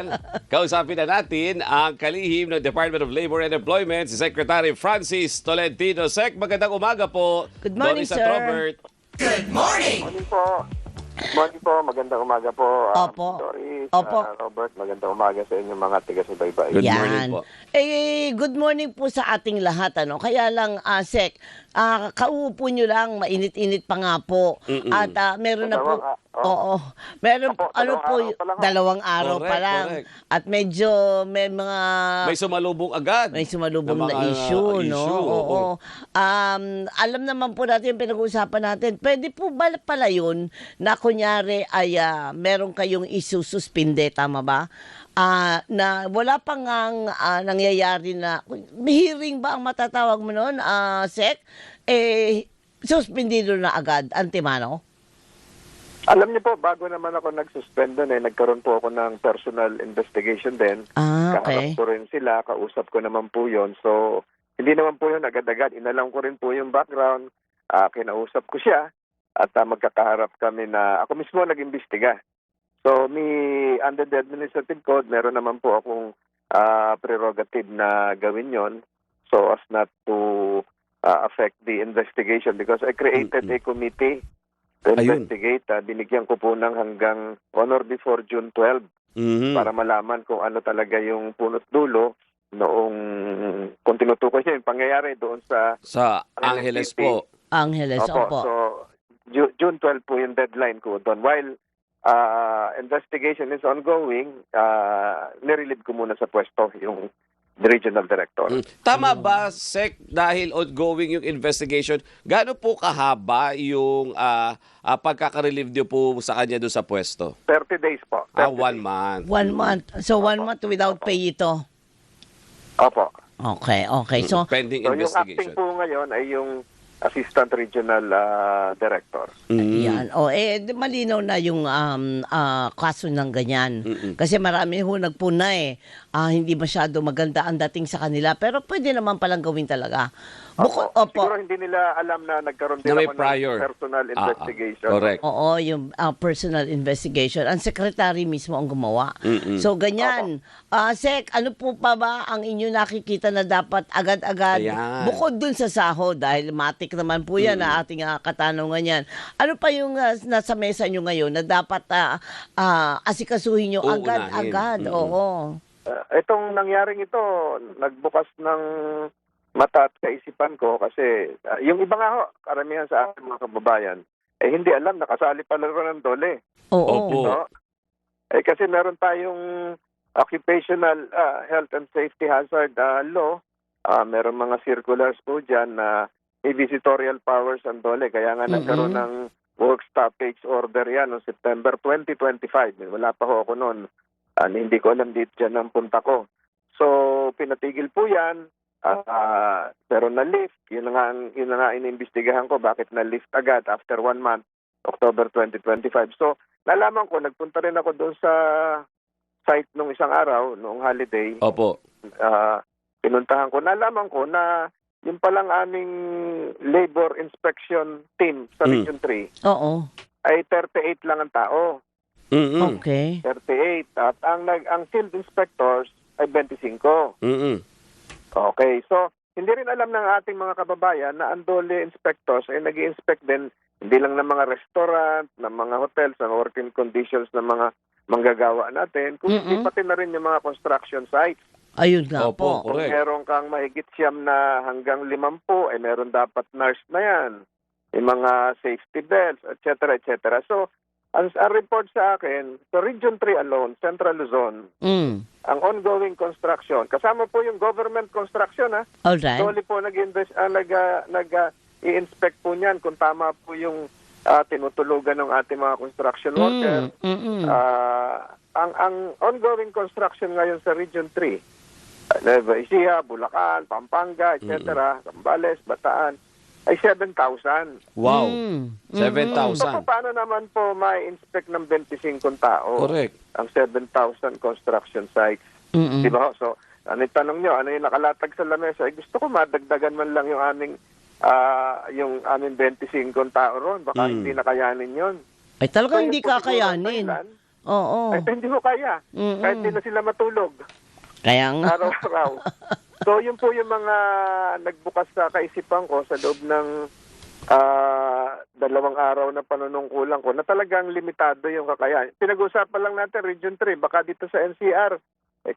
yan. Kausapin na natin ang kalihim ng Department of Labor and Employment, si Secretary Francis Tolentino. Sec, magandang umaga po. Good morning, Doris at sir. Robert. Morning po. Morning po. Magandang umaga po. Opo. Doris, Opo. Robert, magandang umaga sa inyong mga taga-subaybay. Good Yan. morning po. Good morning po sa ating lahat. Kaya lang, Sec, kauupo nyo lang, mainit-init pa nga po. At meron na po, meron Opo, dalawang araw pa Correct, lang. correct. At medyo may mga... May sumalubong agad. May sumalubong ng na mga issue, no? issue, Oo. Alam naman po natin yung pinag-uusapan natin. Pwede po ba pala yun na kunyari ay meron kayong isususpinde, tama ba? Na wala pang ang nangyayari na, hearing ba ang matatawag mo nun, Sec? Suspendido na agad, antimano? Alam niyo po, bago naman ako nag-suspend doon, nagkaroon po ako ng personal investigation din. Okay. Kaharap ko rin sila, kausap ko naman po yon. So, hindi naman po yun agad-agad. Inalam ko rin po yung background. Kinausap ko siya at magkakaharap kami na ako mismo nag-imbestiga. So, under the administrative code, meron naman po akong prerogative na gawin yon so as not to affect the investigation because I created a committee to investigate. Binigyan ko po ng hanggang honor before June 12 para malaman kung ano talaga yung punot dulo noong kung tinutukoy siya yung pangyayari doon sa Angeles LNPP. po. Angeles, opo. So, June 12 po yung deadline ko doon. While investigation is ongoing, nirelieve ko muna sa pwesto yung regional director. Tama ba, Sec, dahil ongoing yung investigation, gaano po kahaba yung pagkakarelieve niyo po sa kanya doon sa pwesto? 30 days po. 1 month. 1 month. So, 1 month without pay ito? Opo. Okay. So, Pending So, yung investigation. acting po ngayon ay yung Assistant Regional Director. yan. Malinaw na yung kaso ng ganyan. Kasi marami ho nagpuna hindi masyado maganda ang dating sa kanila. Pero pwede naman palang gawin talaga. Opo. Opo. Siguro hindi nila alam na nagkaroon din Na may ako prior. ng personal investigation. Correct. Oo, yung personal investigation. Ang secretary mismo ang gumawa. So, ganyan. Sec, ano po pa ba ang inyo nakikita na dapat agad-agad? Ayan. Bukod dun sa sahod, dahil matik naman po yan na ating katanungan yan. Ano pa yung nasa mesa nyo ngayon na dapat asikasuhin nyo Uunahin. agad-agad? Oo. Itong nangyaring ito, nagbukas ng mata at kaisipan ko kasi yung iba nga ho, karamihan sa ating mga kababayan, hindi alam, nakasali pala rin ng dole. Oo. Opo. No? Kasi meron tayong occupational health and safety hazard law. Meron mga circulars po dyan na may visitorial powers ang dole. Kaya nga nagkaroon ng work stoppage order yan noong September 2025. Wala pa ho ako noon. Hindi ko alam dito dyan ang punta ko. So, pinatigil po yan. Pero na-lift. Yun na nga inimbestigahan ko bakit na-lift agad after 1 month, October 2025. So, nalaman ko, nagpunta rin ako doon sa site nung isang araw, noong holiday. Opo. Pinuntahan ko, nalaman ko na yung palang aming labor inspection team sa Region 3 Oo. ay 38 lang ang tao. Okay. 38. At ang field inspectors ay 25. Okay. So, hindi rin alam ng ating mga kababayan na ang dole inspectors ay nag-i-inspect din hindi lang ng mga restaurant, ng mga hotels, ng working conditions ng mga manggagawa natin, kundi pati na rin yung mga construction sites. Ayun nga Opo. po. Kung Correct. meron kang mahigit siyam na hanggang 50, meron dapat nurse na yan. Yung mga safety belts, etc., etc. So, ang report sa akin, sa Region 3 alone, Central Luzon, ang ongoing construction, kasama po yung government construction, Alright. Dole po nag-i-inspect po niyan kung tama po yung tinutulugan ng ating mga construction worker. Ang ongoing construction ngayon sa Region 3, Nueva Ecija, Bulacan, Pampanga, etc., Zambales, Bataan, ay 7,000. Wow. So, 7,000. paano naman po ma-inspect ng 25 tao Correct. ang 7,000 construction sites? Di ba? So, ano yung tanong nyo? Ano yung nakalatag sa lamesa? Gusto ko madagdagan man lang yung aming 25 tao ron. Baka hindi nakayanin yun. Ay talagang So, hindi yun po siguro ang kakayanin. dahilan. Oo. Kahit hindi ko kaya. Mm-mm. Kahit hindi na sila matulog. Kaya nga. Araw-araw. So, yun po yung mga nagbukas sa kaisipan ko sa loob ng 2 araw na panunungkulan ko na talagang limitado yung kakayahan. Pinag-uusapan lang natin, Region 3, baka dito sa NCR,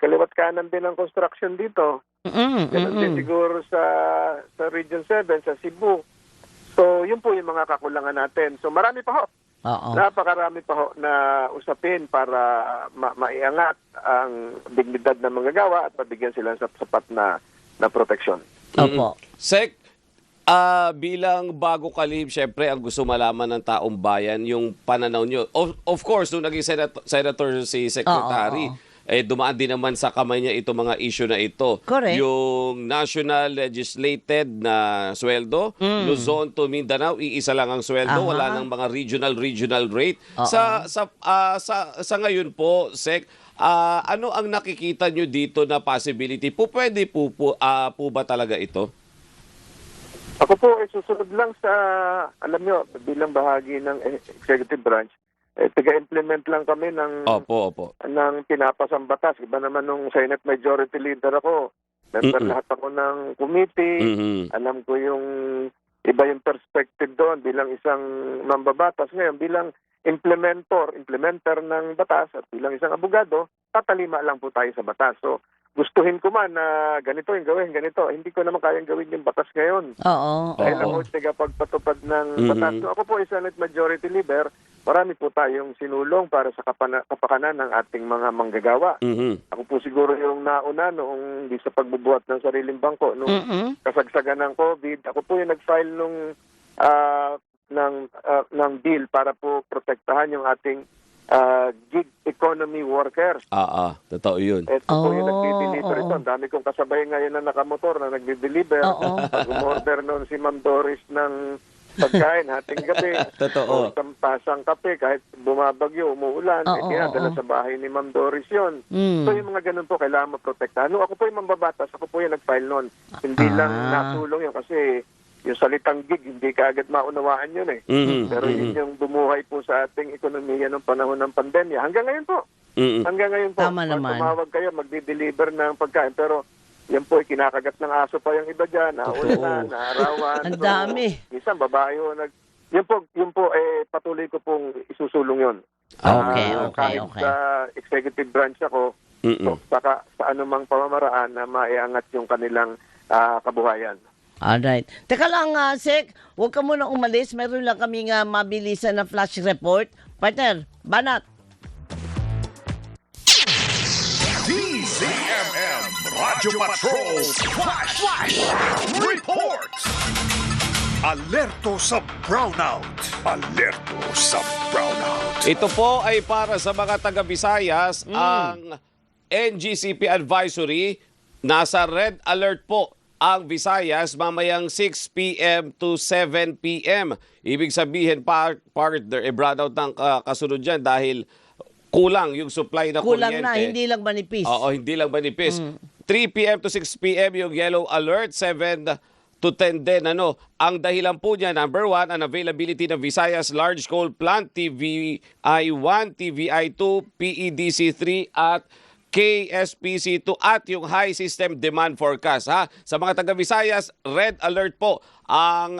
kaliwat kanan din ang construction dito. Ganun din siguro sa Region 7, sa Cebu. So, yun po yung mga kakulangan natin. So, marami pa ho. Oo. Napakarami pa ho na usapin para maiangat ang dignidad ng manggagawa at mabigyan sila sa sapat na proteksyon. Opo. Sec, bilang bago kalihim, syempre, ang gusto malaman ng taong bayan, yung pananaw nyo. Of course, nung naging senator si Secretary, dumaan din naman sa kamay niya itong mga issue na ito. Correct. Yung national legislated na sweldo, Luzon to Mindanao, iisa lang ang sweldo, wala nang mga regional rate. Sa ngayon po, Sec, ano ang nakikita nyo dito na possibility? Pwede po ba talaga ito? Ako po ay susunod lang sa, alam nyo, bilang bahagi ng executive branch, taga-implement lang kami ng pinapasang batas. Iba naman nung Senate Majority Leader ako. Member lahat ako ng committee. Alam ko yung iba yung perspective doon bilang isang mambabatas. Ngayon, bilang implementer ng batas at bilang isang abogado, tatalima lang po tayo sa batas. So, gustuhin ko man na ganito yung gawin, ganito. Hindi ko naman kayang gawin yung batas ngayon. Oo. Dahil ako pagpatupad ng batas. So, ako po ay Senate Majority Leader. Marami po tayong sinulong para sa kapakanan ng ating mga manggagawa. Ako po siguro yung nauna noong di sa pagbubuhat ng sariling bangko. Nung kasagsagan ng COVID, ako po yung nag-file ng bill para po protektahan yung ating gig economy workers. Totoo yun. Ito po yung nagdi-deliver ito. Ang dami kong kasabay ngayon na nakamotor na nagdi-deliver. Pag umorder noon si Ma'am Doris ng pagkain, hating gabi. Totoo. O pasang kape, kahit bumabagyo, umuulan, dinadala sa bahay ni Ma'am Doris yun. So yung mga ganun po, kailangan maprotektahan. Nung ako po yung mambabatas, ako po yung nag-file noon. Hindi lang natulong yun kasi yung salitang gig, hindi ka agad maunawaan yun eh. Pero yun yung bumuhay po sa ating ekonomiya ng panahon ng pandemya. Hanggang ngayon po. Hanggang ngayon po. Tama naman. Tumawag kayo, magdi-deliver ng pagkain. Pero yan po, kinakagat ng aso pa yung iba dyan. Nauna, naarawan. Ang dami. Isang babae o yun po, patuloy ko pong isusulong yun. Okay. Kahit sa executive branch ako, so, saka sa anumang pamamaraan na maiangat yung kanilang kabuhayan. Alright. Teka lang, Sek, huwag ka muna umalis. Meron lang kaming mabilisan na flash report. Partner, banat. DZMM Radyo Patrol Flash Report. Alerto sa brownout. Alerto sa brownout. Ito po ay para sa mga taga-Visayas. Ang NGCP Advisory, nasa red alert po ang Visayas mamayang 6 p.m. to 7 p.m. Ibig sabihin, partner, brownout ng kasunod dyan dahil kulang yung supply na Kulang kuryente. na, hindi lang manipis. Oo, hindi lang manipis. 3 p.m. to 6 p.m. yung yellow alert, 7 to 10 din. Ang dahilan po niya, number 1, ang availability ng Visayas Large Coal Plant, TVI-1, TVI-2, PEDC-3 at KSPC2 at yung high system demand forecast. Sa mga taga-Visayas, red alert po ang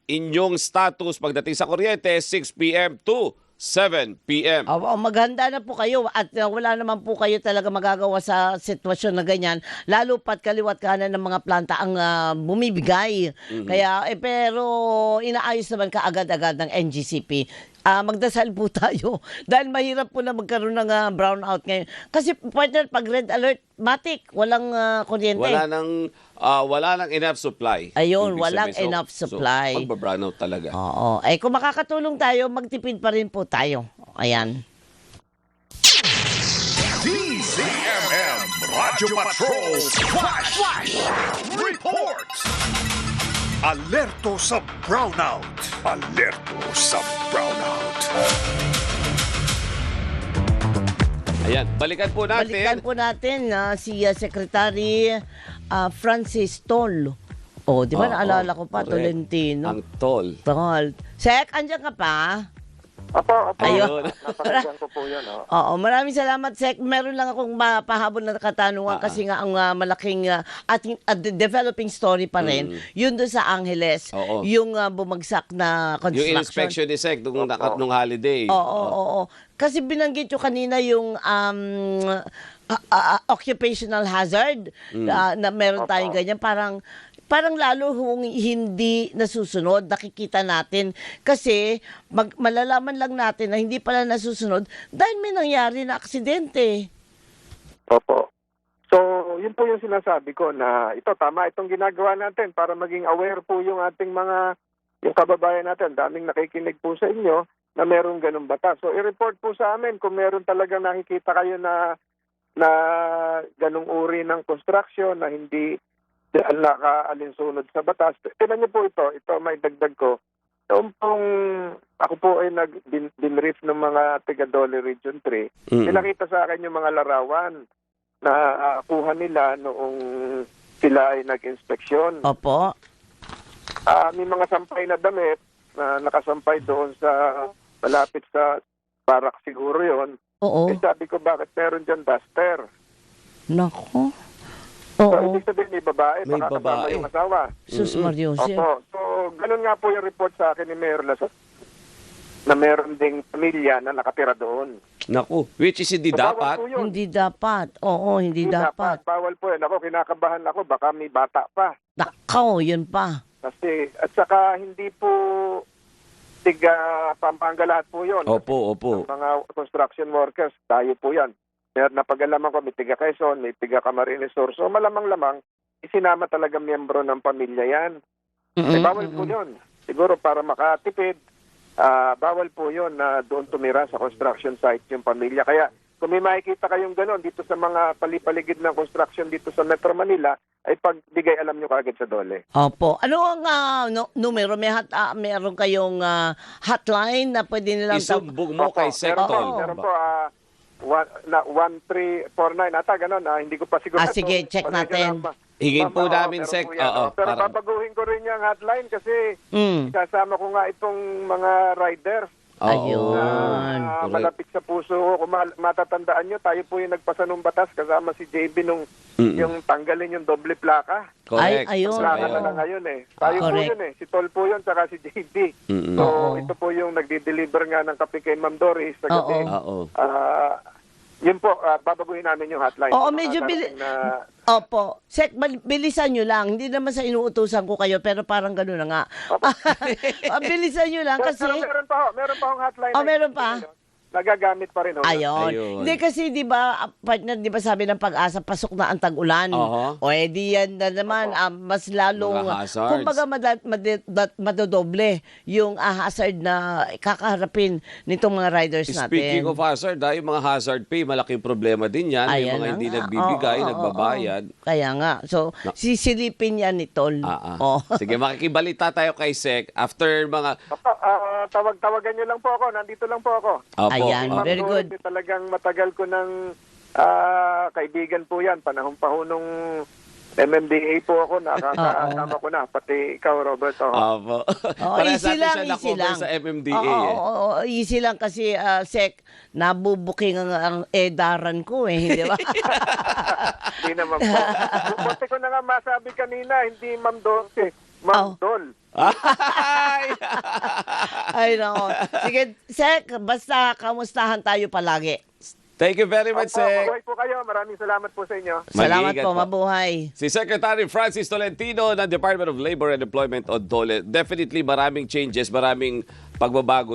inyong status pagdating sa kuryente, 6 p.m. to 7 p.m. Maghanda na po kayo at wala naman po kayo talaga magagawa sa sitwasyon na ganyan. Lalo pat kaliwat kanan ng mga planta ang bumibigay. Kaya, pero inaayos naman kaagad-agad ng NGCP. Magdasal po tayo dahil mahirap po na magkaroon ng brownout ngayon. Kasi partner, pag red alert, matik, walang kuryente. Wala nang enough supply. Ayun, Ibig walang sabihin, enough supply. So, magbabrownout talaga. Oo. Kung makakatulong tayo, magtipid pa rin po tayo. Ayan. DZMM Radyo Patrol Flash Report. Alerto sa brownout. Alerto sa brownout. Ayan, balikan po natin si Secretary Francis Tol. Di ba naalala ko pa, correct. Tolentino. Ang toll. Tol. Sek, andyan ka pa? Opo. Ayun. Napakinggan ko po yun. Oh. Oo, maraming salamat, Sec. Meron lang akong mapahabol na katanungan kasi nga ang malaking ating developing story pa rin, yun doon sa Angeles, Oo. yung bumagsak na Yung construction. inspection ni Sec nung holiday. Oo. Kasi binanggit yung kanina yung occupational hazard na meron tayong ganyan. Parang lalo hong hindi nasusunod, nakikita natin. Kasi malalaman lang natin na hindi pala nasusunod dahil may nangyari na aksidente. Opo. So, yun po yung sinasabi ko na ito, tama itong ginagawa natin para maging aware po yung ating yung kababayan natin. Daming nakikinig po sa inyo na merong ganung batas. So, i-report po sa amin kung meron talagang nakikita kayo na ganung uri ng construction na hindi nakaalinsunod sa batas. Tingnan niyo po ito may dagdag ko. Noong pong ako po ay nag-binrief ng mga taga Dole Region 3, pinakita sa akin yung mga larawan na kuha nila noong sila ay nag-inspeksyon. Opo. May mga sampay na damit na nakasampay doon sa malapit sa barak siguro yon. Oo. Eh sabi ko, bakit meron dyan duster? Nako. So, Oo. ibig sabihin may babae, May baka kasama babae. yung asawa. Sus Mariose. Opo. So, ganun nga po yung report sa akin ni Mayor Lasot na meron ding pamilya na nakatira doon. Naku, which is hindi So, bawal dapat. po yun. Hindi dapat. Oo, hindi dapat. Bawal po yun. Ako, kinakabahan ako. Baka may bata pa. Nakaw, yun pa. Kasi, at saka hindi po tiga Pampanga lahat po yun. Opo. Mga construction workers, tayo po yan. Napag-alaman ko, may tiga Quezon, may tiga Camarines Sur. So, malamang-lamang, isinama talaga miyembro ng pamilya yan. Bawal po yun. Siguro para makatipid, bawal po yun na doon tumira sa construction site yung pamilya. Kaya kung may makikita kayong gano'n dito sa mga palipaligid ng construction dito sa Metro Manila, ay pagbigay alam nyo kagad sa Dole. Opo. Ano ang numero? Meron kayong hotline na pwede nilang Isumbong mo kay Sec Tol. Meron po, 1349 ata, gano'n. Hindi ko pa siguro. Sige, check natin. Hingin po namin, Sec. Oo, Pero para- babaguhin ko rin yung hotline kasi kasama ko nga itong mga riders Ayun. na malapit sa puso ko. Kung matatandaan nyo, tayo po yung nagpasa ng batas kasama si JB nung yung tanggalin yung doble plaka. Correct. Ay, ayun. Plaka na lang ngayon eh. Tayo po Correct. yun eh. Si Tol po yun, saka si JB. So, ito po yung nagdi-deliver nga ng kape kay Ma'am Doris sa gabi. Oo. Yun po, babaguhin namin yung hotline. Oo, Mga medyo darating na- Opo. Sec, bilisan nyo lang. Hindi naman sa inuutusan ko kayo, pero parang gano'n na nga. Bilisan nyo lang kasi... Pero meron pa akong hotline. Oh, na meron pa? Nagagamit pa rin. Ayun. Hindi kasi 'di ba, partner, 'di ba sabi ng Pag-asa pasok na ang tag-ulan. Oo. O edi yan na naman mas lalong Mga hazards. kumbaga madodoble yung hazard na kakaharapin nitong mga riders natin. Speaking of hazard, yung mga hazard pay, malaking problema din yan. May Ayan mga na hindi nga. nagbibigay, Oo, nagbabayad. Kaya nga. So, sisilipin yan ni Tol. Oh. Sige, makikibalita tayo kay Sec. After mga... Tawag-tawagan nyo lang po ako. Nandito lang po ako. Opo, Ayan, opo. very good. Talagang matagal ko ng kaibigan po yan. Panahon pa ho nung MMDA po ako. Nakakasama ko na. Pati ikaw, Robert. Opo. Easy lang, easy lang. Sa MMDA Oo, easy lang kasi Sec, nabubuking ang edaran ko hindi ba? Hindi naman po. Buti ko na nga masabi kanina, hindi Ma'am Dol. Ma'am Dol. Ay, nako. Sige, Sec, basta kamustahan tayo palagi. Thank you very much, Sec. Mabuhay po kayo. Maraming salamat po sa inyo. Salamat Mag-iingat po, po. mabuhay. Si Secretary Francis Tolentino ng Department of Labor and Employment o DOLE. Definitely maraming changes, maraming pagbabago